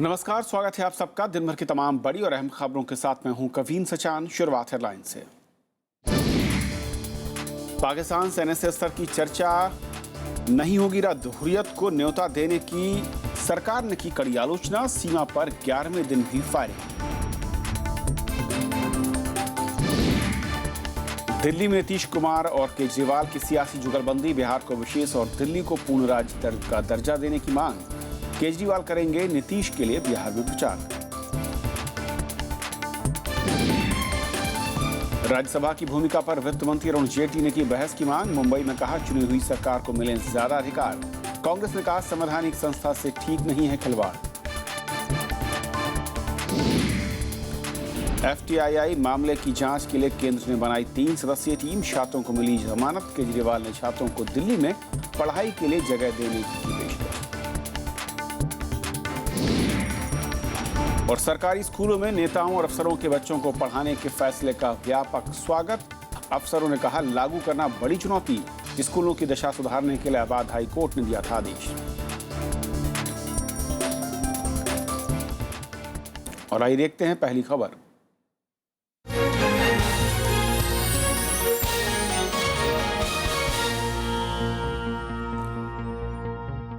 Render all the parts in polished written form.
नमस्कार, स्वागत है आप सबका दिन भर की तमाम बड़ी और अहम खबरों के साथ मैं हूं कवीन सचान। शुरुआत हेडलाइन से। पाकिस्तान से एनएसए स्तर की चर्चा नहीं होगी रद्द। हुर्रियत को न्योता देने की सरकार ने की कड़ी आलोचना। सीमा पर 11वें दिन भी फायरिंग। दिल्ली में नीतीश कुमार और केजरीवाल की सियासी जुगलबंदी। बिहार को विशेष और दिल्ली को पूर्ण राज्य का दर्जा देने की मांग। केजरीवाल करेंगे नीतीश के लिए बिहार में प्रचार। राज्यसभा की भूमिका पर वित्त मंत्री अरुण जेटली ने की बहस की मांग। मुंबई में कहा चुनी हुई सरकार को मिले ज्यादा अधिकार। कांग्रेस ने कहा संवैधानिक संस्था से ठीक नहीं है खिलवाड़। एफटीआई मामले की जांच के लिए केंद्र ने बनाई 3 सदस्यीय टीम। छात्रों को मिली जमानत। केजरीवाल ने छात्रों को दिल्ली में पढ़ाई के लिए जगह देने की पेशकश। और सरकारी स्कूलों में नेताओं और अफसरों के बच्चों को पढ़ाने के फैसले का व्यापक स्वागत। अफसरों ने कहा लागू करना बड़ी चुनौती। स्कूलों की दशा सुधारने के लिए इलाहाबाद हाई कोर्ट ने दिया था आदेश। और आइए देखते हैं पहली खबर।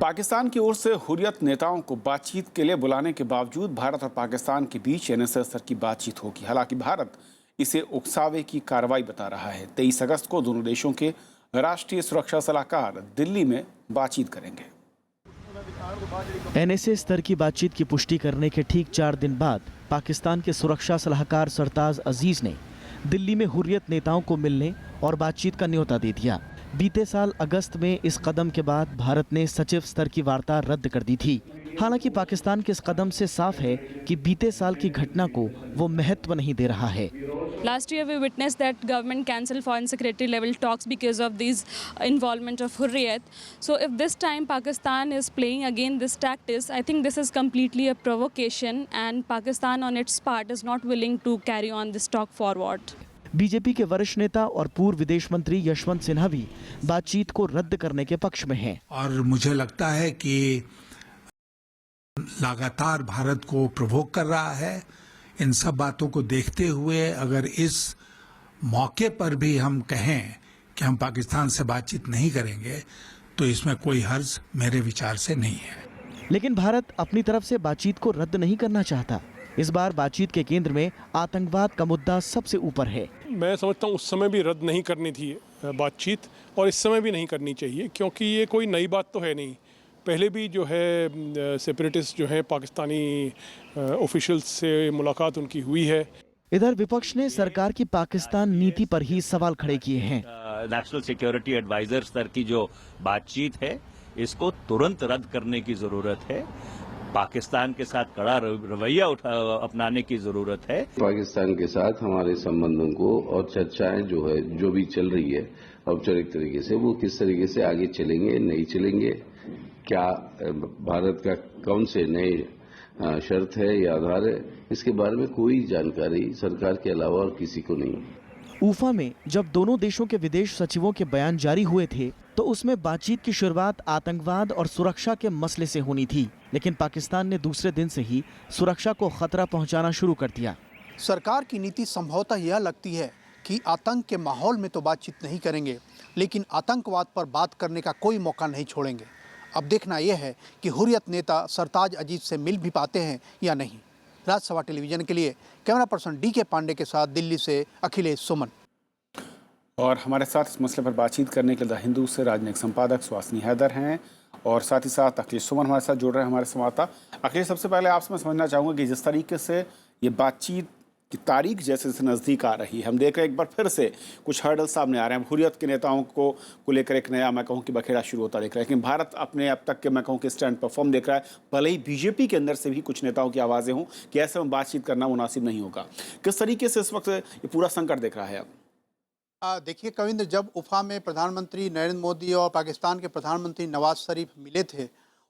पाकिस्तान की ओर से हुर्रियत नेताओं को बातचीत के लिए बुलाने के बावजूद भारत और पाकिस्तान के बीच एनएसए स्तर की बातचीत होगी। हालांकि भारत इसे उकसावे की कार्रवाई बता रहा है। 23 अगस्त को दोनों देशों के राष्ट्रीय सुरक्षा सलाहकार दिल्ली में बातचीत करेंगे। एनएसए स्तर की बातचीत की पुष्टि करने के ठीक 4 दिन बाद पाकिस्तान के सुरक्षा सलाहकार सरताज अजीज ने दिल्ली में हुर्रियत नेताओं को मिलने और बातचीत का न्योता दे दिया। बीते साल अगस्त में इस कदम के बाद भारत ने सचिव स्तर की वार्ता रद्द कर दी थी। हालांकि पाकिस्तान के इस कदम से साफ है कि बीते साल की घटना को वो महत्व नहीं दे रहा है। Last year we witnessed that government cancelled foreign secretary level talks because of these involvement of Hurriyat. So if this time Pakistan is playing again this tactics, I think this is completely a provocation and Pakistan on its part is not willing to carry on this talk forward. BJP के वरिष्ठ नेता और पूर्व विदेश मंत्री यशवंत सिन्हा भी बातचीत को रद्द करने के पक्ष में हैं। और मुझे लगता है कि लगातार भारत को प्रोवोक कर रहा है। इन सब बातों को देखते हुए अगर इस मौके पर भी हम कहें कि हम पाकिस्तान से बातचीत नहीं करेंगे तो इसमें कोई हर्ज मेरे विचार से नहीं है। लेकिन भारत अपनी तरफ से बातचीत को रद्द नहीं करना चाहता। इस बार बातचीत के केंद्र में आतंकवाद का मुद्दा सबसे ऊपर है। मैं समझता हूँ उस समय भी रद्द नहीं करनी थी बातचीत और इस समय भी नहीं करनी चाहिए, क्योंकि ये कोई नई बात तो है नहीं। पहले भी जो है सेपरेटिस्ट जो है पाकिस्तानी ऑफिशियल्स से मुलाकात उनकी हुई है। इधर विपक्ष ने सरकार की पाकिस्तान नीति पर ही सवाल खड़े किए हैं। नेशनल सिक्योरिटी एडवाइजर स्तर की जो बातचीत है इसको तुरंत रद्द करने की जरूरत है। पाकिस्तान के साथ कड़ा रवैया अपनाने की जरूरत है। पाकिस्तान के साथ हमारे संबंधों को और चर्चाएं जो भी चल रही है औपचारिक तरीके से, वो किस तरीके से आगे चलेंगे नहीं चलेंगे, क्या भारत का कौन से नए शर्त है या आधार है, इसके बारे में कोई जानकारी सरकार के अलावा और किसी को नहीं है। ऊफा में जब दोनों देशों के विदेश सचिवों के बयान जारी हुए थे तो उसमें बातचीत की शुरुआत आतंकवाद और सुरक्षा के मसले से होनी थी, लेकिन पाकिस्तान ने दूसरे दिन से ही सुरक्षा को खतरा पहुंचाना शुरू कर दिया। सरकार की नीति संभवतः यह लगती है कि आतंक के माहौल में तो बातचीत नहीं करेंगे, लेकिन आतंकवाद पर बात करने का कोई मौका नहीं छोड़ेंगे। अब देखना यह है कि हुर्रियत नेता सरताज अजीज से मिल भी पाते हैं या नहीं। राज्यसभा टेलीविजन के लिए कैमरा पर्सन DK पांडे के साथ दिल्ली से अखिलेश सुमन। और हमारे साथ इस मसले पर बातचीत करने के लिए द हिंदू से राजनयिक संपादक सुहासिनी हैदर हैं और साथ ही साथ अखिलेश सुमन हमारे साथ जुड़ रहे हैं हमारे संवाददाता। अखिलेश, सबसे पहले आपसे मैं समझना चाहूँगा कि जिस तरीके से ये बातचीत की तारीख जैसे जैसे नज़दीक आ रही है, हम देख रहे हैं एक बार फिर से कुछ हर्डल सामने आ रहे हैं। हुर्रियत के नेताओं को लेकर एक नया, मैं कहूँ कि बखेड़ा शुरू होता देख रहा है, लेकिन भारत अपने अब तक के, मैं कहूँ कि स्टैंड पर फर्म देख रहा है। भले ही बीजेपी के अंदर से भी कुछ नेताओं की आवाज़ें हों कि ऐसे में बातचीत करना मुनासिब नहीं होगा। किस तरीके से इस वक्त ये पूरा संकट देख रहा है अब? देखिए कविंद्र, जब उफा में प्रधानमंत्री नरेंद्र मोदी और पाकिस्तान के प्रधानमंत्री नवाज शरीफ मिले थे,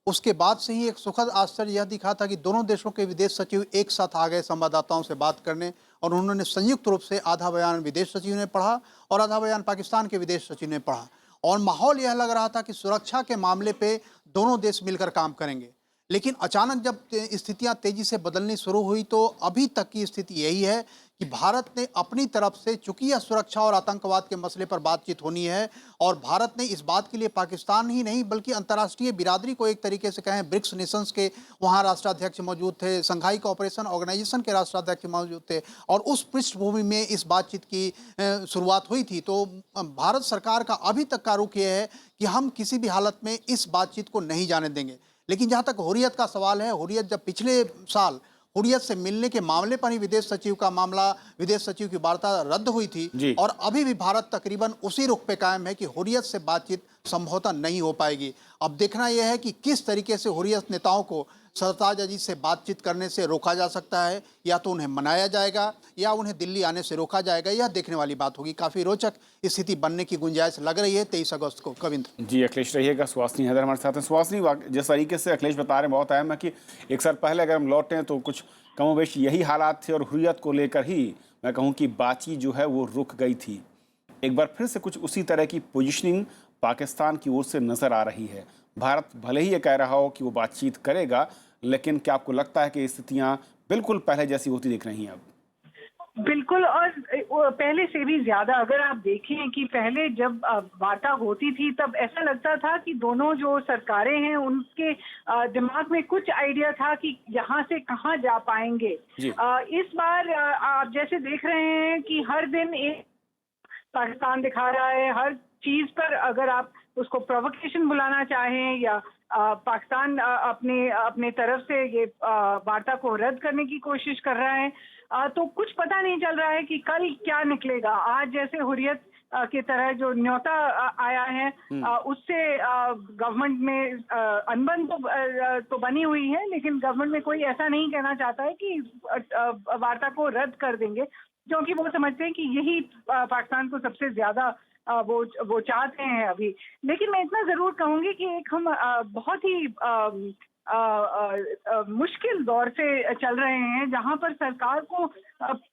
उसके बाद से ही एक सुखद आश्चर्य यह दिखा था कि दोनों देशों के विदेश सचिव एक साथ आ गए संवाददाताओं से बात करने, और उन्होंने संयुक्त रूप से आधा बयान विदेश सचिव ने पढ़ा और आधा बयान पाकिस्तान के विदेश सचिव ने पढ़ा। और माहौल यह लग रहा था कि सुरक्षा के मामले पे दोनों देश मिलकर काम करेंगे। लेकिन अचानक जब स्थितियां तेजी से बदलनी शुरू हुई तो अभी तक की स्थिति यही है कि भारत ने अपनी तरफ से, चूंकि यह सुरक्षा और आतंकवाद के मसले पर बातचीत होनी है, और भारत ने इस बात के लिए पाकिस्तान ही नहीं बल्कि अंतर्राष्ट्रीय बिरादरी को, एक तरीके से कहें ब्रिक्स नेशंस के वहां राष्ट्राध्यक्ष मौजूद थे, संघाई कोऑपरेशन ऑर्गेनाइजेशन के राष्ट्राध्यक्ष मौजूद थे, और उस पृष्ठभूमि में इस बातचीत की शुरुआत हुई थी। तो भारत सरकार का अभी तक का रुख यह है कि हम किसी भी हालत में इस बातचीत को नहीं जाने देंगे। लेकिन जहां तक हुर्रियत का सवाल है, हुर्रियत जब पिछले साल हुर्रियत से मिलने के मामले पर ही विदेश सचिव का मामला, विदेश सचिव की वार्ता रद्द हुई थी, और अभी भी भारत तकरीबन उसी रुख पे कायम है कि हुर्रियत से बातचीत संभवतः नहीं हो पाएगी। अब देखना यह है कि किस तरीके से हुर्रियत नेताओं को सरताज अजीज से बातचीत करने से रोका जा सकता है, या तो उन्हें मनाया जाएगा या उन्हें दिल्ली आने से रोका जाएगा। यह देखने वाली बात होगी। काफी रोचक स्थिति बनने की गुंजाइश लग रही है 23 अगस्त को। कविंद्र जी, अखिलेश रहिएगा। सुहासिनी हैदर हमारे साथ हैं। सुहासिनी, जिस तरीके से अखिलेश बता रहे हैं बहुत अहम है कि एक साल पहले अगर हम लौटें तो कुछ कमोबेश यही हालात थे और हुर्रियत को लेकर ही मैं कहूँ कि बातचीत जो है वो रुक गई थी। एक बार फिर से कुछ उसी तरह की पोजीशनिंग पाकिस्तान की ओर से नजर आ रही है। भारत भले ही ये कह रहा हो कि वो बातचीत करेगा, लेकिन क्या आपको लगता है कि स्थितियां बिल्कुल पहले जैसी होती दिख रही हैं अब? बिल्कुल, और पहले से भी ज्यादा। अगर आप देखें कि पहले जब वार्ता होती थी तब ऐसा लगता था कि दोनों जो सरकारें हैं उनके दिमाग में कुछ आइडिया था कि यहाँ से कहाँ जा पाएंगे। इस बार आप जैसे देख रहे हैं कि हर दिन एक पाकिस्तान दिखा रहा है, हर चीज पर अगर आप उसको प्रोवोकेशन बुलाना चाहें या पाकिस्तान अपने तरफ से ये वार्ता को रद्द करने की कोशिश कर रहा है, तो कुछ पता नहीं चल रहा है कि कल क्या निकलेगा। आज जैसे हुर्रियत की तरह जो न्योता आया है उससे गवर्नमेंट में अनबन तो बनी हुई है, लेकिन गवर्नमेंट में कोई ऐसा नहीं कहना चाहता है कि वार्ता को रद्द कर देंगे, क्योंकि वो समझते हैं कि यही पाकिस्तान को सबसे ज्यादा वो चाहते हैं अभी। लेकिन मैं इतना जरूर कहूंगी कि एक हम बहुत ही मुश्किल दौर से चल रहे हैं, जहां पर सरकार को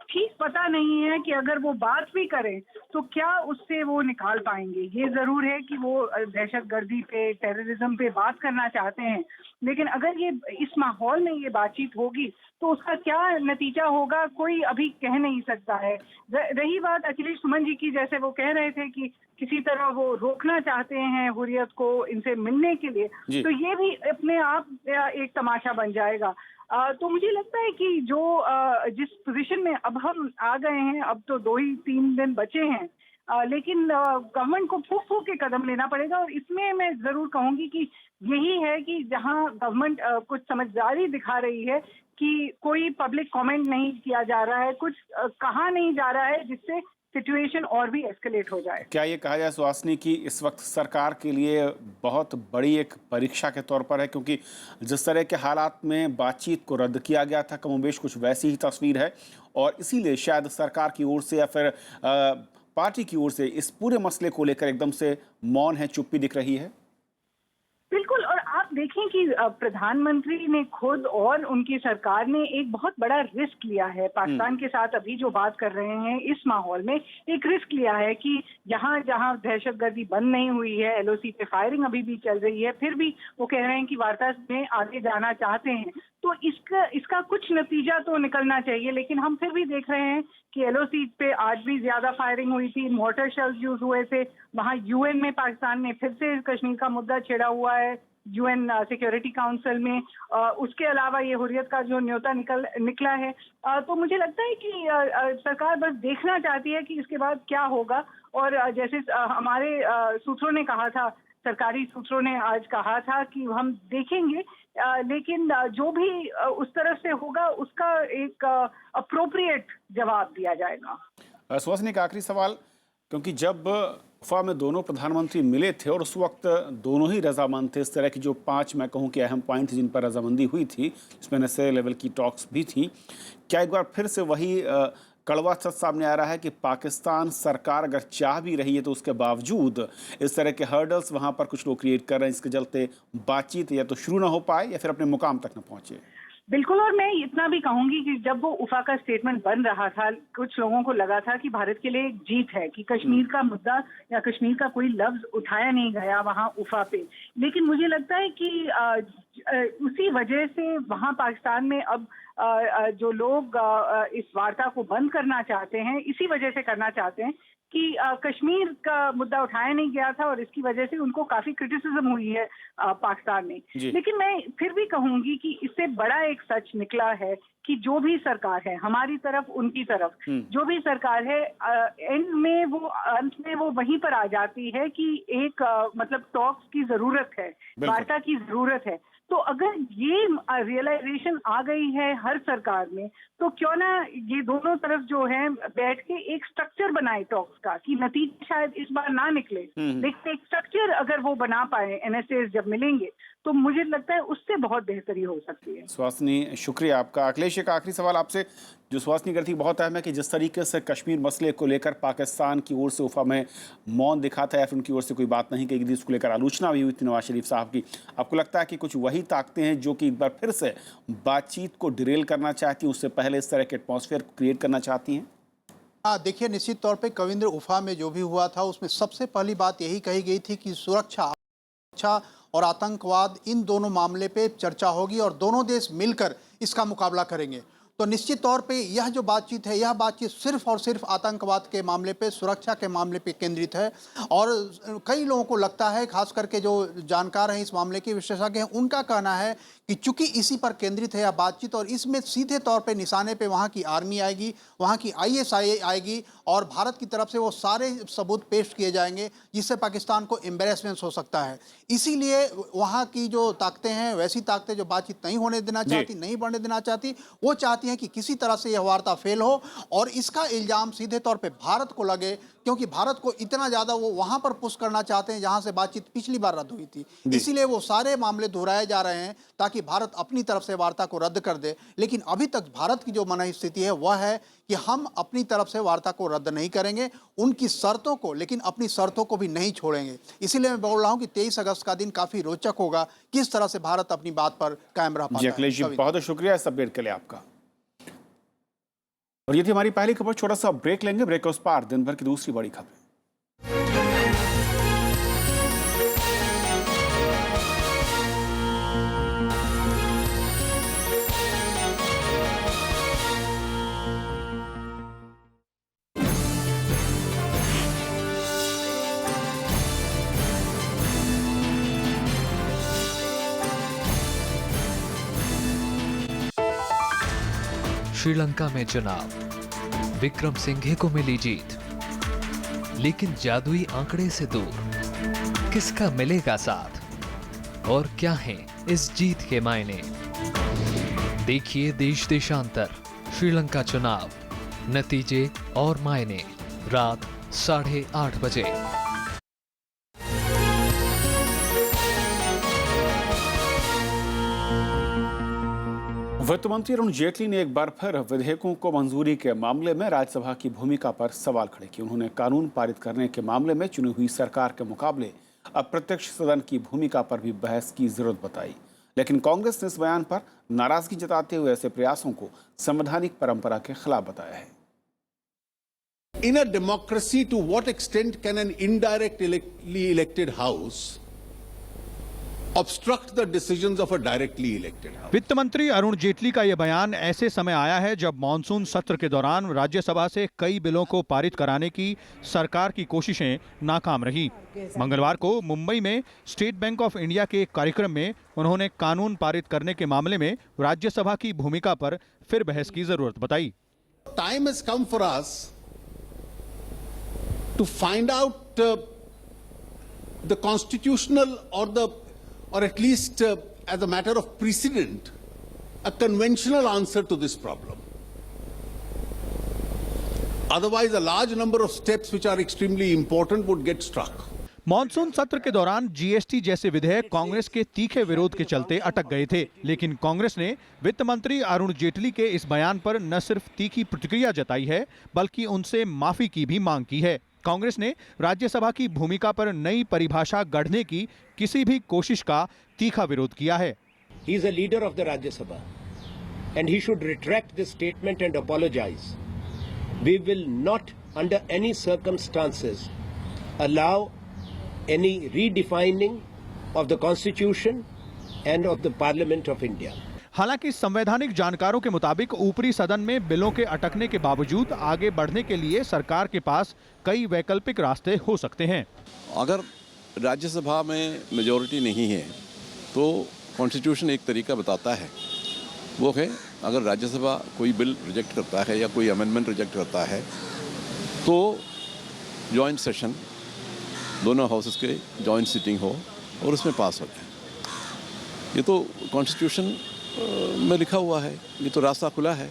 ठीक पता नहीं है कि अगर वो बात भी करें तो क्या उससे वो निकाल पाएंगे। ये जरूर है कि वो दहशतगर्दी पे, टेररिज्म पे बात करना चाहते हैं, लेकिन अगर ये इस माहौल में ये बातचीत होगी तो उसका क्या नतीजा होगा कोई अभी कह नहीं सकता है। रही बात अखिलेश सुमन जी की, जैसे वो कह रहे थे कि किसी तरह वो रोकना चाहते हैं हुर्रियत को इनसे मिलने के लिए, तो ये भी अपने आप एक तमाशा बन जाएगा। तो मुझे लगता है कि जो जिस पोजीशन में अब हम आ गए हैं, अब तो 2-3 दिन बचे हैं, लेकिन गवर्नमेंट को फूंक फूंक के कदम लेना पड़ेगा। और इसमें मैं जरूर कहूंगी कि यही है कि जहां गवर्नमेंट कुछ समझदारी दिखा रही है कि कोई पब्लिक कमेंट नहीं किया जा रहा है, कुछ कहा नहीं जा रहा है जिससे सिचुएशन और भी एस्केलेट हो जाए। क्या ये कहा जाए सुहासिनी कि इस वक्त सरकार के लिए बहुत बड़ी एक परीक्षा के तौर पर है, क्योंकि जिस तरह के हालात में बातचीत को रद्द किया गया था कमोबेश कुछ वैसी ही तस्वीर है, और इसीलिए शायद सरकार की ओर से या फिर पार्टी की ओर से इस पूरे मसले को लेकर एकदम से मौन है, चुप्पी दिख रही है। बिल्कुल, और आप देखें कि प्रधानमंत्री ने खुद और उनकी सरकार ने एक बहुत बड़ा रिस्क लिया है पाकिस्तान के साथ। अभी जो बात कर रहे हैं इस माहौल में एक रिस्क लिया है कि जहां जहां दहशतगर्दी बंद नहीं हुई है, एलओसी पे फायरिंग अभी भी चल रही है, फिर भी वो कह रहे हैं कि वार्ता में आगे जाना चाहते हैं, तो इसका कुछ नतीजा तो निकलना चाहिए। लेकिन हम फिर भी देख रहे हैं कि एलओसी पे आज भी ज्यादा फायरिंग हुई थी, मोर्टर शेल्स यूज हुए थे, वहां यूएन में पाकिस्तान ने फिर से कश्मीर का मुद्दा छेड़ा हुआ है, यूएन सिक्योरिटी काउंसिल में। उसके अलावा ये हुर्रियत का जो न्योता निकला है, तो मुझे लगता है कि सरकार बस देखना चाहती है कि इसके बाद क्या होगा। और जैसे हमारे सूत्रों ने कहा था, सरकारी सूत्रों ने आज कहा था कि हम देखेंगे, लेकिन जो भी उस तरफ से होगा उसका एक अप्रोप्रिएट जवाब दिया जाएगा। सुहासिनी का आखिरी सवाल, क्योंकि जब उफा में दोनों प्रधानमंत्री मिले थे और उस वक्त दोनों ही रजामंद थे, इस तरह की जो 5 मैं कहूँ कि अहम पॉइंट जिन पर रजामंदी हुई थी, इसमें नसे लेवल की टॉक्स भी थी, क्या एक बार फिर से वही कड़वा सच सामने आ रहा है कि पाकिस्तान सरकार अगर चाह भी रही है तो उसके बावजूद इस तरह के हर्डल्स वहाँ पर कुछ लोग क्रिएट कर रहे हैं, इसके चलते बातचीत या तो शुरू ना हो पाए या फिर अपने मुकाम तक ना पहुँचे? बिल्कुल, और मैं इतना भी कहूंगी कि जब वो उफा का स्टेटमेंट बन रहा था, कुछ लोगों को लगा था कि भारत के लिए एक जीत है कि कश्मीर का मुद्दा या कश्मीर का कोई लफ्ज उठाया नहीं गया वहां उफा पे। लेकिन मुझे लगता है कि उसी वजह से वहाँ पाकिस्तान में अब जो लोग इस वार्ता को बंद करना चाहते हैं, इसी वजह से करना चाहते हैं कि कश्मीर का मुद्दा उठाया नहीं गया था और इसकी वजह से उनको काफी क्रिटिसिज्म हुई है पाकिस्तान में। लेकिन मैं फिर भी कहूंगी कि इससे बड़ा एक सच निकला है कि जो भी सरकार है, हमारी तरफ उनकी तरफ, जो भी सरकार है, अंत में वो वहीं पर आ जाती है कि एक मतलब टॉक्स की जरूरत है, वार्ता की जरूरत है। तो अगर ये रियलाइजेशन आ गई है हर सरकार में, तो क्यों ना ये दोनों तरफ जो है बैठ के एक स्ट्रक्चर बनाए टॉक्स का, कि नतीजे शायद इस बार ना निकले, लेकिन एक स्ट्रक्चर अगर वो बना पाए NSAs जब मिलेंगे, तो मुझे लगता है उससे बहुत बेहतरी हो सकती है। सुहासिनी, शुक्रिया आपका। अखिलेश, एक आखिरी सवाल आपसे जो सुहासिनी करती बहुत अहम है कि जिस तरीके से कश्मीर मसले को लेकर पाकिस्तान की ओर से उफा में मौन दिखा था या फिर उनकी ओर से कोई बात नहीं कही गई, इसको लेकर आलोचना भी हुई थी नवाज शरीफ साहब की, आपको लगता है कि कुछ वही ताकतें हैं जो कि एक बार फिर से बातचीत को डिरेल करना चाहती हैं, उससे पहले इस तरह के एटमॉस्फेयर को क्रिएट करना चाहती हैं? हाँ, देखिए, निश्चित तौर पे कविंद्र उफा में जो भी हुआ था उसमें सबसे पहली बात यही कही गई थी कि सुरक्षा और आतंकवाद, इन दोनों मामले पे चर्चा होगी और दोनों देश मिलकर इसका मुकाबला करेंगे। तो निश्चित तौर पे यह जो बातचीत है, यह बातचीत सिर्फ और सिर्फ आतंकवाद के मामले पे, सुरक्षा के मामले पे केंद्रित है। और कई लोगों को लगता है, खास करके जो जानकार हैं इस मामले के, विशेषज्ञ हैं, उनका कहना है कि चूंकि इसी पर केंद्रित है यह बातचीत और इसमें सीधे तौर पे निशाने पे वहाँ की आर्मी आएगी, वहाँ की ISI आएगी और भारत की तरफ से वो सारे सबूत पेश किए जाएंगे जिससे पाकिस्तान को एम्बेरसमेंट हो सकता है। इसीलिए वहाँ की जो ताकतें हैं, वैसी ताकतें जो बातचीत नहीं होने देना चाहती, नहीं बढ़ने देना चाहती, वो चाहती हैं कि किसी तरह से यह वार्ता फेल हो और इसका इल्जाम सीधे तौर पे भारत को लगे, क्योंकि भारत को इतना ज्यादा वो वहां पर पुश करना चाहते हैं जहां से बातचीत पिछली बार रद्द हुई थी। इसीलिए वो सारे मामले दोहराए जा रहे हैं ताकि भारत अपनी तरफ से वार्ता को रद्द कर दे। लेकिन अभी तक भारत की जो मनस्थिति है वह है कि हम अपनी तरफ से वार्ता को रद्द नहीं करेंगे, उनकी शर्तों को, लेकिन अपनी शर्तों को भी नहीं छोड़ेंगे। इसीलिए मैं बोल रहा हूं कि 23 अगस्त का दिन काफी रोचक होगा, किस तरह से भारत अपनी बात पर कायम रह पाता है। अखिलेश जी, बहुत बहुत शुक्रिया इस अपडेट के लिए आपका। और ये थी हमारी पहली खबर। छोटा सा ब्रेक लेंगे, ब्रेक के उस पार दिन भर की दूसरी बड़ी खबर। श्रीलंका में चुनाव, विक्रम सिंघे को मिली जीत, लेकिन जादुई आंकड़े से दूर किसका मिलेगा साथ और क्या हैं इस जीत के मायने? देखिए देश देशांतर, श्रीलंका चुनाव, नतीजे और मायने, रात 8:30 बजे। वित्त मंत्री अरुण जेटली ने एक बार फिर विधेयकों को मंजूरी के मामले में राज्यसभा की भूमिका पर सवाल खड़े किए। उन्होंने कानून पारित करने के मामले में चुनी हुई सरकार के मुकाबले अप्रत्यक्ष सदन की भूमिका पर भी बहस की जरूरत बताई। लेकिन कांग्रेस ने इस बयान पर नाराजगी जताते हुए ऐसे प्रयासों को संवैधानिक परंपरा के खिलाफ बताया है। In a democracy, to what extent can an indirectly elected house obstruct the decisions of a directly elected house? वित्त मंत्री अरुण जेटली का यह बयान ऐसे समय आया है जब मॉनसून सत्र के दौरान राज्यसभा से कई बिलों को पारित कराने की सरकार की कोशिशें नाकाम रही। मंगलवार को मुंबई में स्टेट बैंक ऑफ इंडिया के एक कार्यक्रम में उन्होंने कानून पारित करने के मामले में राज्यसभा की भूमिका पर फिर बहस की जरूरत बताई। Time has come for us to find out the constitutional or at least as a matter of precedent, a conventional answer to this problem. Otherwise, a large number of steps which are extremely important would get struck. Monsoon सत्र के दौरान GST जैसे विधेयक कांग्रेस के तीखे विरोध के चलते अटक गए थे, लेकिन कांग्रेस ने वित्त मंत्री अरुण जेटली के इस बयान पर न सिर्फ तीखी प्रतिक्रिया जताई है, बल्कि उनसे माफी की भी मांग की है। कांग्रेस ने राज्यसभा की भूमिका पर नई परिभाषा गढ़ने की किसी भी कोशिश का तीखा विरोध किया है। He is a leader of the Rajya Sabha and he should retract this statement and apologize. We will not under any circumstances allow any redefining of the constitution and of the Parliament of India. हालांकि संवैधानिक जानकारों के मुताबिक ऊपरी सदन में बिलों के अटकने के बावजूद आगे बढ़ने के लिए सरकार के पास कई वैकल्पिक रास्ते हो सकते हैं। अगर राज्यसभा में मेजॉरिटी नहीं है तो कॉन्स्टिट्यूशन एक तरीका बताता है, वो है अगर राज्यसभा कोई बिल रिजेक्ट करता है या कोई अमेंडमेंट रिजेक्ट करता है तो जॉइंट सेशन दोनों हाउसेस के जॉइंट सिटिंग हो और उसमें पास हो जाए। ये तो कॉन्स्टिट्यूशन में लिखा हुआ है, ये तो रास्ता खुला है।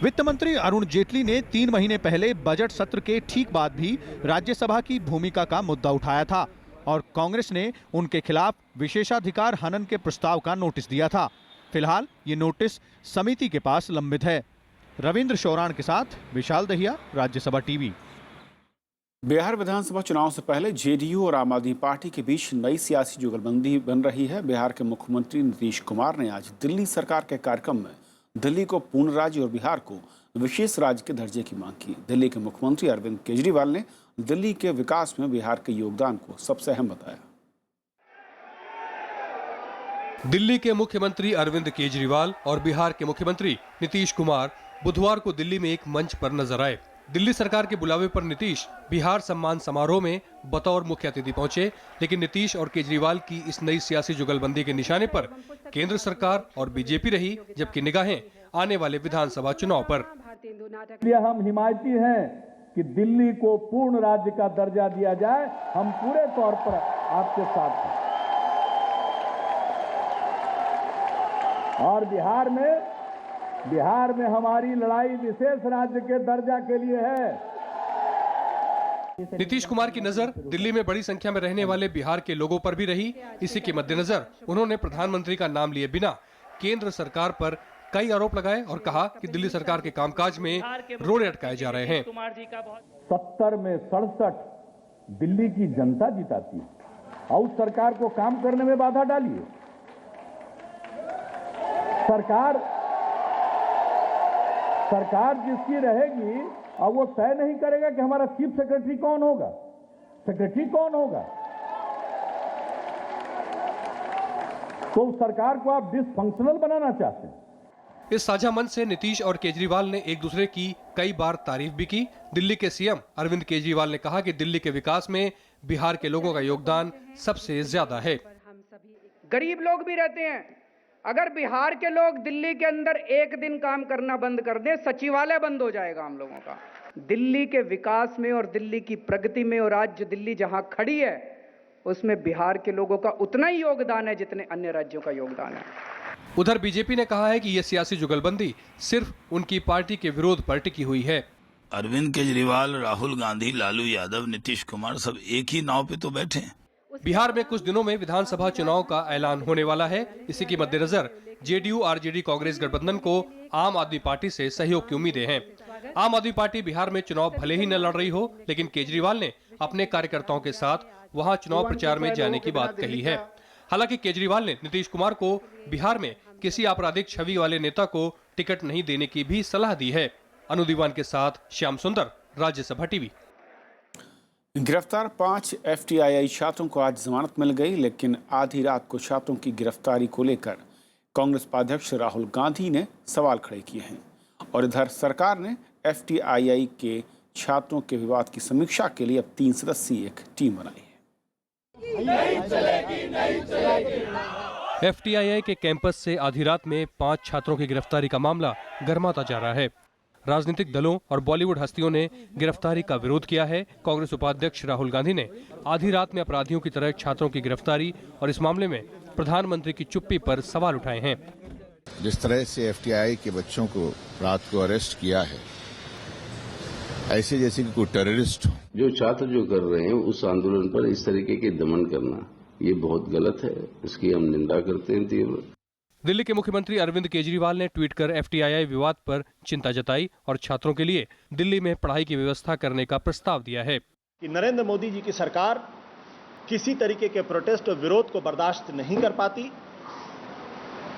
वित्त मंत्री अरुण जेटली ने 3 महीने पहले बजट सत्र के ठीक बाद भी राज्यसभा की भूमिका का मुद्दा उठाया था और कांग्रेस ने उनके खिलाफ विशेषाधिकार हनन के प्रस्ताव का नोटिस दिया था। फिलहाल ये नोटिस समिति के पास लंबित है। रविंद्र शौरान के साथ विशाल दहिया, राज्यसभा टीवी। बिहार विधानसभा चुनाव से पहले जेडीयू और आम आदमी पार्टी के बीच नई सियासी जुगलबंदी बन रही है। बिहार के मुख्यमंत्री नीतीश कुमार ने आज दिल्ली सरकार के कार्यक्रम में दिल्ली को पूर्ण राज्य और बिहार को विशेष राज्य के दर्जे की मांग की। दिल्ली के मुख्यमंत्री अरविंद केजरीवाल ने दिल्ली के विकास में बिहार के योगदान को सबसे अहम बताया। दिल्ली के मुख्यमंत्री अरविंद केजरीवाल और बिहार के मुख्यमंत्री नीतीश कुमार बुधवार को दिल्ली में एक मंच पर नजर आए। दिल्ली सरकार के बुलावे पर नीतीश बिहार सम्मान समारोह में बतौर मुख्य अतिथि पहुंचे, लेकिन नीतीश और केजरीवाल की इस नई सियासी जुगलबंदी के निशाने पर केंद्र सरकार और बीजेपी रही, जबकि निगाहें आने वाले विधानसभा चुनाव पर। इसलिए हम हिमायती हैं कि दिल्ली को पूर्ण राज्य का दर्जा दिया जाए। हम पूरे तौर पर आपके साथ हैं और बिहार में हमारी लड़ाई विशेष राज्य के दर्जा के लिए है। नीतीश कुमार की नजर दिल्ली में बड़ी संख्या में रहने वाले बिहार के लोगों पर भी रही। इसी के मद्देनजर उन्होंने प्रधानमंत्री का नाम लिए बिना केंद्र सरकार पर कई आरोप लगाए और कहा कि दिल्ली सरकार के कामकाज में रोड़े अटकाए जा रहे हैं। 70 में 67 दिल्ली की जनता जिताती है और उस सरकार को काम करने में बाधा डालिए। सरकार जिसकी रहेगी और वो तय नहीं करेगा कि हमारा चीफ सेक्रेटरी कौन होगा, सेक्रेटरी कौन होगा, तो उस सरकार को आप डिसफंक्शनल बनाना चाहते हैं। इस साझा मंच से नीतीश और केजरीवाल ने एक दूसरे की कई बार तारीफ भी की। दिल्ली के सीएम अरविंद केजरीवाल ने कहा कि दिल्ली के विकास में बिहार के लोगों का योगदान सबसे ज्यादा है। गरीब लोग भी रहते हैं, अगर बिहार के लोग दिल्ली के अंदर एक दिन काम करना बंद कर दें, सचिवालय बंद हो जाएगा हम लोगों का। दिल्ली के विकास में और दिल्ली की प्रगति में और आज जो दिल्ली जहां खड़ी है उसमें बिहार के लोगों का उतना ही योगदान है जितने अन्य राज्यों का योगदान है। उधर बीजेपी ने कहा है कि यह सियासी जुगलबंदी सिर्फ उनकी पार्टी के विरोध पर टिकी हुई है। अरविंद केजरीवाल, राहुल गांधी, लालू यादव, नीतीश कुमार सब एक ही नाव पे तो बैठे हैं। बिहार में कुछ दिनों में विधानसभा चुनाव का ऐलान होने वाला है। इसी के मद्देनजर जेडीयू आरजेडी कांग्रेस गठबंधन को आम आदमी पार्टी से सहयोग की उम्मीदें हैं। आम आदमी पार्टी बिहार में चुनाव भले ही न लड़ रही हो, लेकिन केजरीवाल ने अपने कार्यकर्ताओं के साथ वहां चुनाव प्रचार में जाने की बात कही है। हालांकि केजरीवाल ने नीतीश कुमार को बिहार में किसी आपराधिक छवि वाले नेता को टिकट नहीं देने की भी सलाह दी है। अनुदीवान के साथ श्याम सुंदर, राज्यसभा टीवी। गिरफ्तार 5 FTII छात्रों को आज जमानत मिल गई, लेकिन आधी रात को छात्रों की गिरफ्तारी को लेकर कांग्रेस उपाध्यक्ष राहुल गांधी ने सवाल खड़े किए हैं और इधर सरकार ने FTII के छात्रों के विवाद की समीक्षा के लिए अब 3 सदस्यीय एक टीम बनाई है। FTII के कैंपस से आधी रात में 5 छात्रों की गिरफ्तारी का मामला गर्माता जा रहा है। राजनीतिक दलों और बॉलीवुड हस्तियों ने गिरफ्तारी का विरोध किया है। कांग्रेस उपाध्यक्ष राहुल गांधी ने आधी रात में अपराधियों की तरह छात्रों की गिरफ्तारी और इस मामले में प्रधानमंत्री की चुप्पी पर सवाल उठाए हैं। जिस तरह से FTII के बच्चों को रात को अरेस्ट किया है, ऐसे जैसे कि कोई टेररिस्ट हो। जो छात्र जो कर रहे हैं उस आंदोलन पर इस तरीके के दमन करना ये बहुत गलत है, इसकी हम निंदा करते हैं तीव्र। दिल्ली के मुख्यमंत्री अरविंद केजरीवाल ने ट्वीट कर FTII विवाद पर चिंता जताई और छात्रों के लिए दिल्ली में पढ़ाई की व्यवस्था करने का प्रस्ताव दिया है कि नरेंद्र मोदी जी की सरकार किसी तरीके के प्रोटेस्ट और विरोध को बर्दाश्त नहीं कर पाती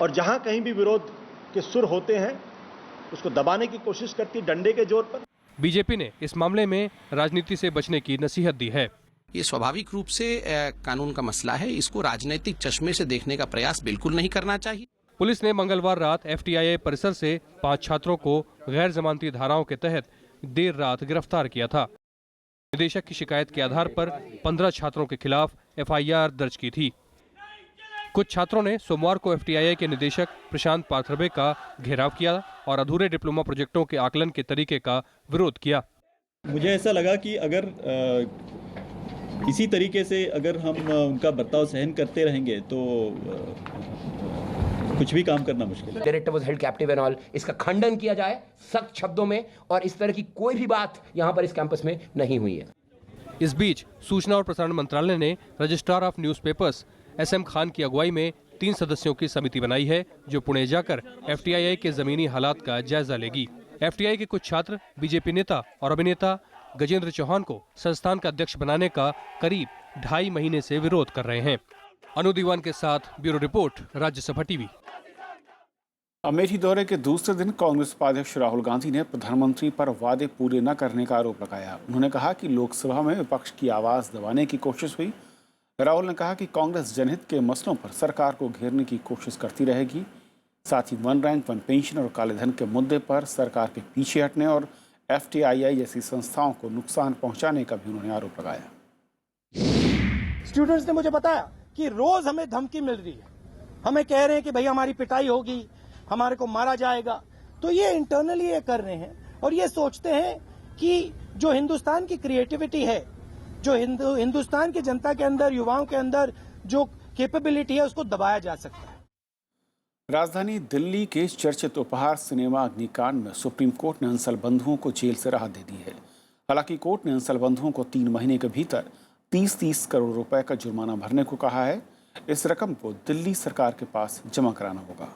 और जहां कहीं भी विरोध के सुर होते हैं उसको दबाने की कोशिश करती, डंडे के जोर पर। बीजेपी ने इस मामले में राजनीति से बचने की नसीहत दी है। ये स्वाभाविक रूप से कानून का मसला है, इसको राजनीतिक चश्मे से देखने का प्रयास बिल्कुल नहीं करना चाहिए। पुलिस ने मंगलवार रात FTII परिसर से 5 छात्रों को गैर जमानती धाराओं के तहत देर रात गिरफ्तार किया था। निदेशक की शिकायत के आधार पर 15 छात्रों के खिलाफ FIR दर्ज की थी। कुछ छात्रों ने सोमवार को FTII के निदेशक प्रशांत पाथरबे का घेराव किया और अधूरे डिप्लोमा प्रोजेक्टों के आकलन के तरीके का विरोध किया। मुझे ऐसा लगा कि अगर इसी तरीके से अगर हम उनका बर्ताव सहन करते रहेंगे तो कुछ भी काम करना मुश्किल है। Director was held captive and all, इसका खंडन किया जाए सख्त शब्दों में, और इस तरह की कोई भी बात यहाँ पर इस कैंपस में नहीं हुई है। इस बीच सूचना और प्रसारण मंत्रालय ने registrar of newspapers SM Khan की अगुवाई में 3 सदस्यों की समिति बनाई है जो पुणे जाकर FTII के जमीनी हालात का जायजा लेगी। FTII के कुछ छात्र बीजेपी नेता और अभिनेता गजेंद्र चौहान को संस्थान का अध्यक्ष बनाने का करीब 2.5 महीने से विरोध कर रहे हैं। अनु दीवान के साथ bureau report, Rajya Sabha TV. Amethi दौरे के दूसरे दिन कांग्रेस उपाध्यक्ष राहुल गांधी ने प्रधानमंत्री पर वादे पूरे न करने का आरोप लगाया। उन्होंने कहा कि लोकसभा में विपक्ष की आवाज दबाने की कोशिश हुई। राहुल ने कहा कि कांग्रेस जनहित के मसलों पर सरकार को घेरने की कोशिश करती रहेगी। साथ ही वन रैंक वन पेंशन और काले धन के मुद्दे पर सरकार के पीछे हटने और FTII जैसी संस्थाओं को नुकसान पहुंचाने का भी उन्होंने आरोप लगाया। स्टूडेंट्स ने मुझे बताया कि रोज हमें धमकी मिल रही है, हमें कह रहे हैं कि भाई हमारी पिटाई होगी, हमारे को मारा जाएगा। तो ये इंटरनली ये कर रहे हैं और ये सोचते हैं कि जो हिंदुस्तान की क्रिएटिविटी है, जो हिंदुस्तान की जनता के अंदर, युवाओं के अंदर जो कैपेबिलिटी है, उसको दबाया जा सकता है। राजधानी दिल्ली के चर्चित उपहार सिनेमा अग्निकांड में सुप्रीम कोर्ट ने अंसल बंधुओं को जेल से राहत दे दी है। हालांकि कोर्ट ने अंसल बंधुओं को 3 महीने के भीतर 30-30 करोड़ रुपए का जुर्माना भरने को कहा है। इस रकम को दिल्ली सरकार के पास जमा कराना होगा।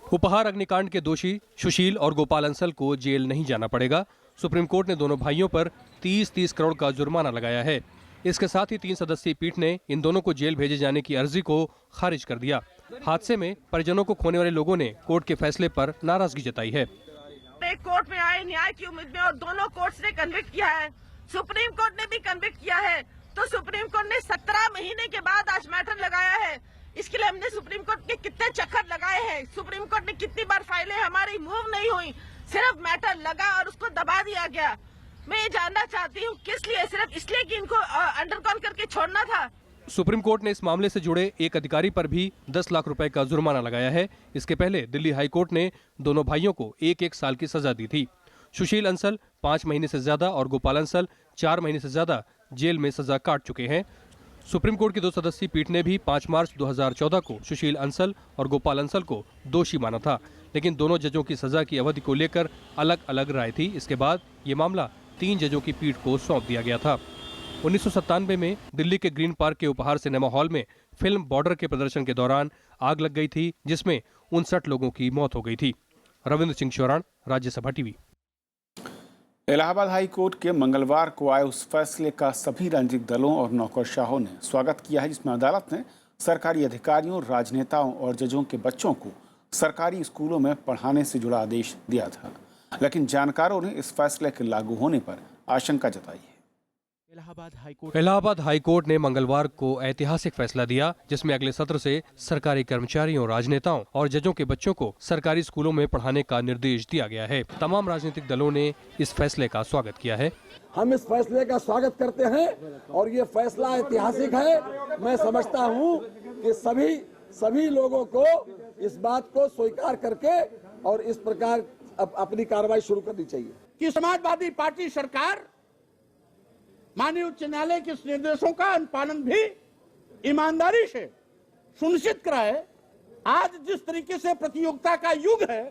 उपहार अग्निकांड के दोषी सुशील और गोपाल अंसल को जेल नहीं जाना पड़ेगा। सुप्रीम कोर्ट ने दोनों भाइयों पर 30-30 करोड़ का जुर्माना लगाया है। इसके साथ ही 3 सदस्यीय पीठ ने इन दोनों को जेल भेजे जाने की अर्जी को खारिज कर दिया। हादसे में परिजनों को खोने वाले लोगों ने कोर्ट के फैसले पर नाराजगी जताई है। कोर्ट में आए न्याय की उम्मीद में और दोनों कोर्ट्स ने कन्विक्ट किया है, सुप्रीम कोर्ट ने भी कन्विक्ट किया है, तो सुप्रीम कोर्ट ने 17 महीने के बाद आज मैटर लगाया है। इसके लिए हमने सुप्रीम कोर्ट के कितने चक्कर लगाए हैं, सुप्रीम कोर्ट ने कितनी बार फाइलें हमारी मूव नहीं हुई, सिर्फ मैटर लगा और उसको दबा दिया गया। मैं ये जानना चाहती हूँ किस लिए, सिर्फ इसलिए कि इनको अंडरकॉन करके छोड़ना था। सुप्रीम कोर्ट ने इस मामले से जुड़े एक अधिकारी पर भी 10 लाख रुपए का जुर्माना लगाया है। इसके पहले दिल्ली हाई कोर्ट ने दोनों भाइयों को 1-1 साल की सजा दी थी। सुशील अंसल 5 महीने से ज्यादा और गोपाल अंसल 4 महीने से ज्यादा जेल में सजा काट चुके हैं। सुप्रीम कोर्ट की 2 सदस्यीय पीठ ने भी 5 मार्च 2014 को सुशील अंसल और गोपाल अंसल को दोषी माना था, लेकिन दोनों जजों की सजा की अवधि को लेकर अलग अलग राय थी। इसके बाद ये मामला 3 जजों की पीठ को सौंप दिया गया था। 1997 में दिल्ली के ग्रीन पार्क के उपहार सिनेमा हॉल में फिल्म बॉर्डर के प्रदर्शन के दौरान आग लग गई थी, जिसमें 59 लोगों की मौत हो गई थी। Ravindra Singh Chauran, Rajya Sabha TV. Allahabad high court के मंगलवार को आए उस फैसले का सभी राजनीतिक दलों और नौकरशाहों ने स्वागत किया है, जिसमें अदालत ने सरकारी अधिकारियों, राजनेताओं और जजों के बच्चों को सरकारी स्कूलों में पढ़ाने से जुड़ा आदेश दिया था। लेकिन जानकारों ने इस फैसले के लागू होने पर आशंका जताई है। इलाहाबाद हाई कोर्ट ने मंगलवार को ऐतिहासिक फैसला दिया, जिसमें अगले सत्र से सरकारी कर्मचारियों, राजनेताओं और जजों के बच्चों को सरकारी स्कूलों में पढ़ाने का निर्देश दिया गया है। तमाम राजनीतिक दलों ने इस फैसले का स्वागत किया है। हम इस फैसले का स्वागत करते हैं और ये फैसला ऐतिहासिक है। मैं समझता हूँ कि सभी लोगों को इस बात को स्वीकार करके और इस प्रकार अपनी कार्रवाई शुरू करनी चाहिए कि समाजवादी पार्टी सरकार माननीय उच्च न्यायालय के निर्देशों का अनुपालन भी ईमानदारी से सुनिश्चित कराए। आज जिस तरीके से प्रतियोगिता का युग है,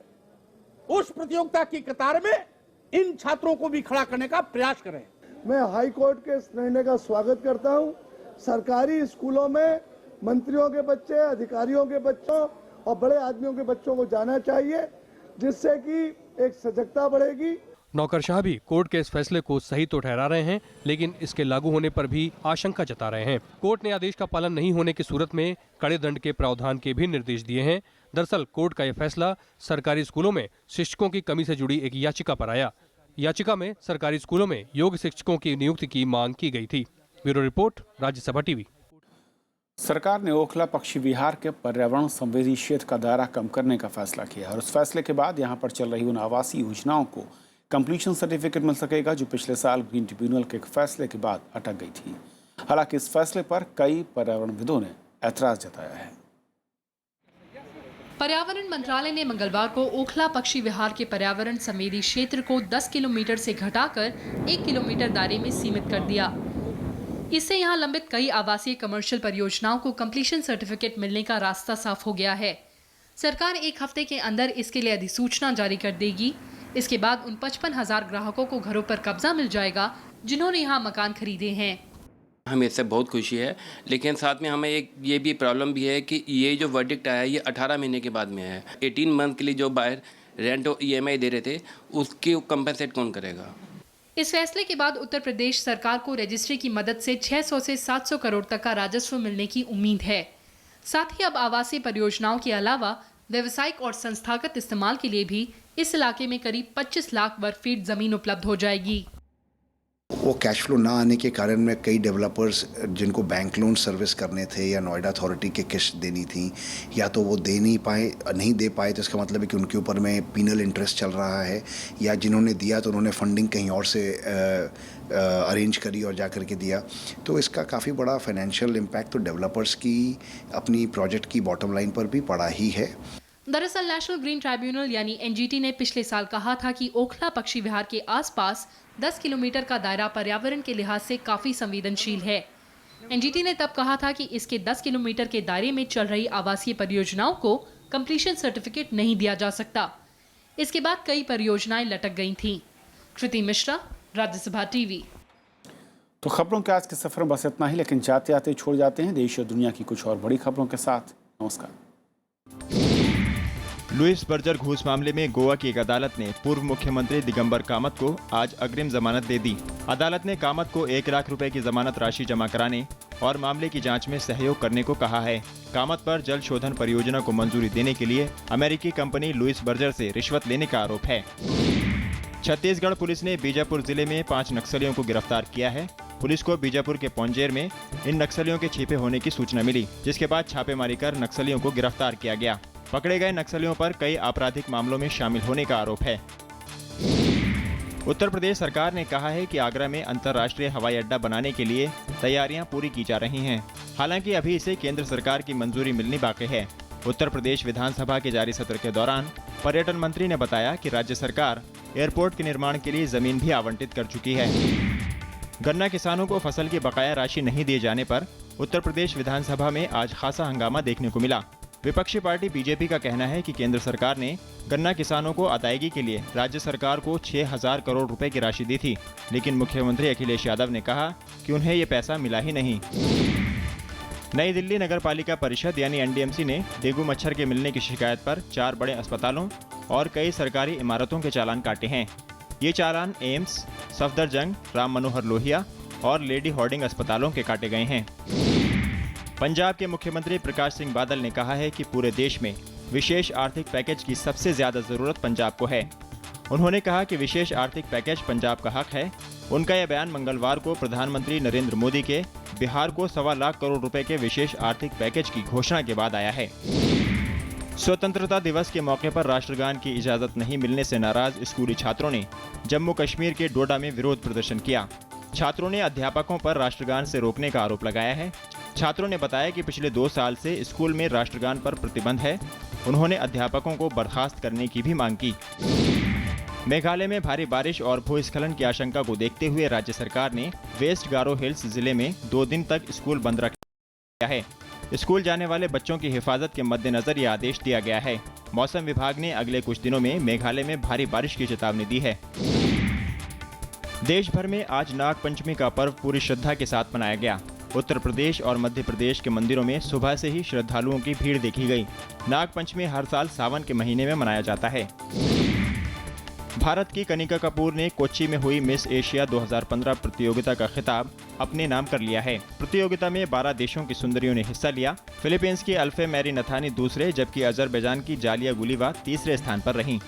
उस प्रतियोगिता की कतार में इन छात्रों को भी खड़ा करने का प्रयास करें। मैं हाई कोर्ट के इस निर्णय का स्वागत करता हूं। सरकारी स्कूलों में मंत्रियों के बच्चे, अधिकारियों के बच्चों और बड़े आदमियों के बच्चों को जाना चाहिए, जिससे कि एक सजगता बढ़ेगी। नौकरशाह भी कोर्ट के इस फैसले को सही तो ठहरा रहे हैं, लेकिन इसके लागू होने पर भी आशंका जता रहे हैं। कोर्ट ने आदेश का पालन नहीं होने की सूरत में कड़े दंड के प्रावधान के भी निर्देश दिए हैं। दरअसल कोर्ट का यह फैसला सरकारी स्कूलों में शिक्षकों की कमी से जुड़ी एक याचिका पर आया। याचिका में सरकारी स्कूलों में योग शिक्षकों की नियुक्ति की मांग की गई थी। Bureau report, Rajya Sabha TV. सरकार ने ओखला पक्षी विहार के पर्यावरण संवेदी क्षेत्र का दायरा कम करने का फैसला किया है और उस फैसले के बाद यहां पर चल रही उन आवासीय योजनाओं को कंप्लीशन सर्टिफिकेट मिल सकेगा जो पिछले साल ग्रीन ट्रिब्यूनल के फैसले के बाद अटक गई थी। हालांकि इस फैसले पर कई पर्यावरणविदों ने ऐतराज जताया है। पर्यावरण मंत्रालय ने मंगलवार को ओखला पक्षी विहार के पर्यावरण संवेदी क्षेत्र को 10 किलोमीटर से घटाकर 1 किलोमीटर दायरे में सीमित कर दिया। इससे यहां लंबित कई आवासीय कमर्शियल परियोजनाओं को कंप्लीशन सर्टिफिकेट मिलने का रास्ता साफ हो गया है। सरकार 1 हफ्ते के अंदर इसके लिए अधिसूचना जारी कर देगी। इसके बाद उन 55,000 ग्राहकों को घरों पर कब्जा मिल जाएगा जिन्होंने यहाँ मकान खरीदे हैं। हमें इससे बहुत खुशी है, लेकिन साथ में हमें एक ये भी प्रॉब्लम भी है कि ये जो वर्डिक्ट आया है ये 18 महीने के बाद में है। 18 मंथ के लिए जो बाहर रेंट और EMI दे रहे थे उसकी कंपनसेट कौन करेगा? इस फैसले के बाद उत्तर प्रदेश सरकार को रजिस्ट्री की मदद से 600 से 700 करोड़ तक का राजस्व मिलने की उम्मीद है। साथ ही अब आवासीय परियोजनाओं के अलावा व्यावसायिक और संस्थागत इस्तेमाल के लिए भी इस इलाके में करीब 25 लाख वर्ग फीट जमीन उपलब्ध हो जाएगी। वो कैश फ्लो ना आने के कारण में कई डेवलपर्स जिनको बैंक लोन सर्विस करने थे या नोएडा अथॉरिटी के किस्त देनी थी या तो वो नहीं दे पाए तो इसका मतलब है कि उनके ऊपर में पीनल इंटरेस्ट चल रहा है, या जिन्होंने दिया तो उन्होंने फंडिंग कहीं और से अरेंज करी और जा कर के दिया। तो इसका काफ़ी बड़ा फाइनेंशियल इम्पैक्ट तो डेवलपर्स की अपनी प्रोजेक्ट की बॉटम लाइन पर भी पड़ा ही है। दरअसल नेशनल ग्रीन ट्राइब्यूनल यानी NGT ने पिछले साल कहा था कि ओखला पक्षी विहार के आसपास 10 किलोमीटर का दायरा पर्यावरण के लिहाज से काफी संवेदनशील है। NGT ने तब कहा था कि इसके 10 किलोमीटर के दायरे में चल रही आवासीय परियोजनाओं को कंप्लीशन सर्टिफिकेट नहीं दिया जा सकता। इसके बाद कई परियोजनाएं लटक गई थीं। कृति मिश्रा, राज्यसभा टीवी। तो खबरों के आज के सफर में बस इतना ही, लेकिन जाते आते छोड़ जाते हैं देश और दुनिया की कुछ और बड़ी खबरों के साथ। नमस्कार। लुइस बर्जर घूस मामले में गोवा की एक अदालत ने पूर्व मुख्यमंत्री दिगंबर कामत को आज अग्रिम जमानत दे दी। अदालत ने कामत को 1 लाख रुपए की जमानत राशि जमा कराने और मामले की जांच में सहयोग करने को कहा है। कामत पर जल शोधन परियोजना को मंजूरी देने के लिए अमेरिकी कंपनी लुइस बर्जर से रिश्वत लेने का आरोप है। छत्तीसगढ़ पुलिस ने बीजापुर जिले में 5 नक्सलियों को गिरफ्तार किया है। पुलिस को बीजापुर के पौंजेर में इन नक्सलियों के छिपे होने की सूचना मिली, जिसके बाद छापेमारी कर नक्सलियों को गिरफ्तार किया गया। पकड़े गए नक्सलियों पर कई आपराधिक मामलों में शामिल होने का आरोप है। उत्तर प्रदेश सरकार ने कहा है कि आगरा में अंतर्राष्ट्रीय हवाई अड्डा बनाने के लिए तैयारियां पूरी की जा रही हैं। हालांकि अभी इसे केंद्र सरकार की मंजूरी मिलनी बाकी है। उत्तर प्रदेश विधानसभा के जारी सत्र के दौरान पर्यटन मंत्री ने बताया कि राज्य सरकार एयरपोर्ट के निर्माण के लिए जमीन भी आवंटित कर चुकी है। गन्ना किसानों को फसल की बकाया राशि नहीं दिए जाने पर उत्तर प्रदेश विधानसभा में आज खासा हंगामा देखने को मिला। विपक्षी पार्टी बीजेपी का कहना है कि केंद्र सरकार ने गन्ना किसानों को अदायगी के लिए राज्य सरकार को 6,000 करोड़ रुपए की राशि दी थी, लेकिन मुख्यमंत्री अखिलेश यादव ने कहा कि उन्हें ये पैसा मिला ही नहीं। नई दिल्ली नगर पालिका परिषद यानी NDMC ने डेंगू मच्छर के मिलने की शिकायत पर 4 बड़े अस्पतालों और कई सरकारी इमारतों के चालान काटे हैं। ये चालान एम्स, सफदरजंग, राम मनोहर लोहिया और लेडी हार्डिंग अस्पतालों के काटे गए हैं। पंजाब के मुख्यमंत्री प्रकाश सिंह बादल ने कहा है कि पूरे देश में विशेष आर्थिक पैकेज की सबसे ज्यादा जरूरत पंजाब को है। उन्होंने कहा कि विशेष आर्थिक पैकेज पंजाब का हक है। उनका यह बयान मंगलवार को प्रधानमंत्री नरेंद्र मोदी के बिहार को 1.25 लाख करोड़ रुपए के विशेष आर्थिक पैकेज की घोषणा के बाद आया है। स्वतंत्रता दिवस के मौके पर राष्ट्रगान की इजाजत नहीं मिलने से नाराज स्कूली छात्रों ने जम्मू कश्मीर के डोडा में विरोध प्रदर्शन किया। छात्रों ने अध्यापकों पर राष्ट्रगान से रोकने का आरोप लगाया है। छात्रों ने बताया कि पिछले 2 साल से स्कूल में राष्ट्रगान पर प्रतिबंध है। उन्होंने अध्यापकों को बर्खास्त करने की भी मांग की। मेघालय में भारी बारिश और भूस्खलन की आशंका को देखते हुए राज्य सरकार ने वेस्ट गारो हिल्स जिले में 2 दिन तक स्कूल बंद रखा है। स्कूल जाने वाले बच्चों की हिफाजत के मद्देनजर यह आदेश दिया गया है। मौसम विभाग ने अगले कुछ दिनों में मेघालय में भारी बारिश की चेतावनी दी है। देश भर में आज नाग पंचमी का पर्व पूरी श्रद्धा के साथ मनाया गया। उत्तर प्रदेश और मध्य प्रदेश के मंदिरों में सुबह से ही श्रद्धालुओं की भीड़ देखी गई। नाग पंचमी हर साल सावन के महीने में मनाया जाता है। भारत की कनिका कपूर ने कोच्चि में हुई मिस एशिया 2015 प्रतियोगिता का खिताब अपने नाम कर लिया है। प्रतियोगिता में 12 देशों की सुंदरियों ने हिस्सा लिया। फिलीपींस की अल्फे मैरी नथानी दूसरे, जबकि अजरबैजान की जालिया गुलिवा तीसरे स्थान पर रहीं।